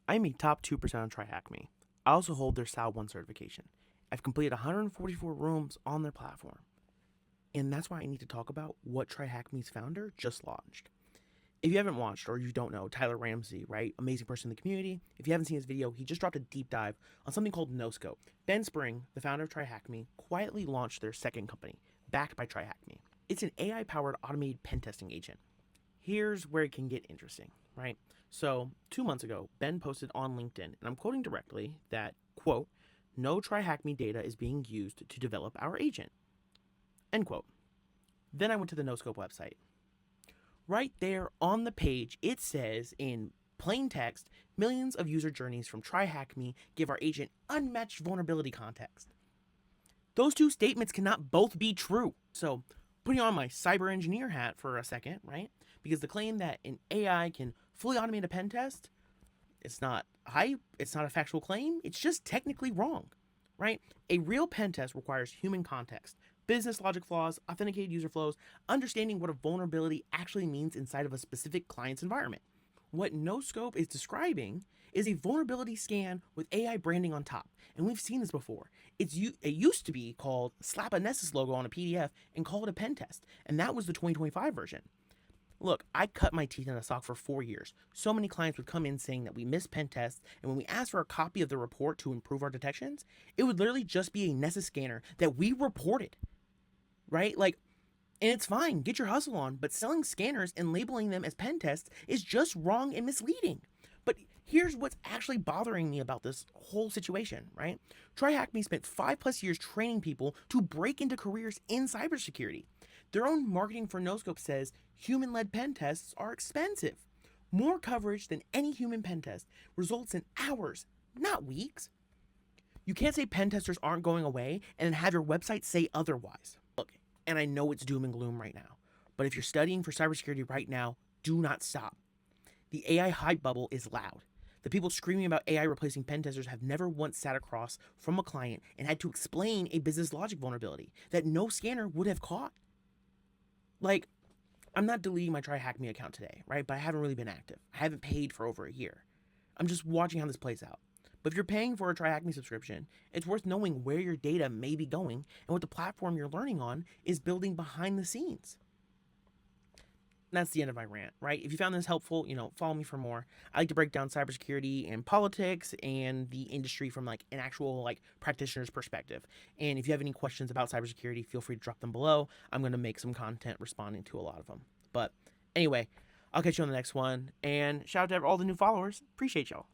I'm a top 2% on TryHackMe. I also hold their SAL 1 certification. I've completed 144 rooms on their platform. And that's why I need to talk about what TryHackMe's founder just launched. If you haven't watched or you don't know, Tyler Ramsey, right? Amazing person in the community. If you haven't seen his video, he just dropped a deep dive on something called No Scope. Ben Spring, the founder of TryHackMe, quietly launched their second company, backed by TryHackMe. It's an AI-powered automated pen testing agent. Here's where it can get interesting, right? So 2 months ago, Ben posted on LinkedIn, and I'm quoting directly, that, quote, "No TryHackMe data is being used to develop our agent," end quote. Then I went to the NoScope website. Right there on the page, it says in plain text, millions of user journeys from TryHackMe give our agent unmatched vulnerability context. Those two statements cannot both be true. So, putting on my cyber engineer hat for a second, right? Because the claim that an AI can fully automate a pen test, it's not hype, it's not a factual claim, it's just technically wrong, right? A real pen test requires human context, business logic flaws, authenticated user flows, understanding what a vulnerability actually means inside of a specific client's environment. What NoScope is describing is a vulnerability scan with AI branding on top. And we've seen this before. It used to be called slap a Nessus logo on a PDF and call it a pen test. And that was the 2025 version. Look, I cut my teeth in a SOC for 4 years. So many clients would come in saying that we missed pen tests, and when we asked for a copy of the report to improve our detections, it would literally just be a Nessus scanner that we reported, right? And it's fine, get your hustle on, but selling scanners and labeling them as pen tests is just wrong and misleading. But here's what's actually bothering me about this whole situation, right? TryHackMe spent 5+ years training people to break into careers in cybersecurity. Their own marketing for NoScope says human-led pen tests are expensive. More coverage than any human pen test results in hours, not weeks. You can't say pen testers aren't going away and then have your website say otherwise. Look, and I know it's doom and gloom right now, but if you're studying for cybersecurity right now, do not stop. The AI hype bubble is loud. The people screaming about AI replacing pen testers have never once sat across from a client and had to explain a business logic vulnerability that no scanner would have caught. Like, I'm not deleting my TryHackMe account today, right? But I haven't really been active. I haven't paid for over a year. I'm just watching how this plays out. But if you're paying for a TryHackMe subscription, it's worth knowing where your data may be going and what the platform you're learning on is building behind the scenes. That's the end of my rant, right? If you found this helpful, follow me for more. I like to break down cybersecurity and politics and the industry from an actual practitioner's perspective. And if you have any questions about cybersecurity, feel free to drop them below. I'm going to make some content responding to a lot of them. But anyway, I'll catch you on the next one. And shout out to all the new followers. Appreciate y'all.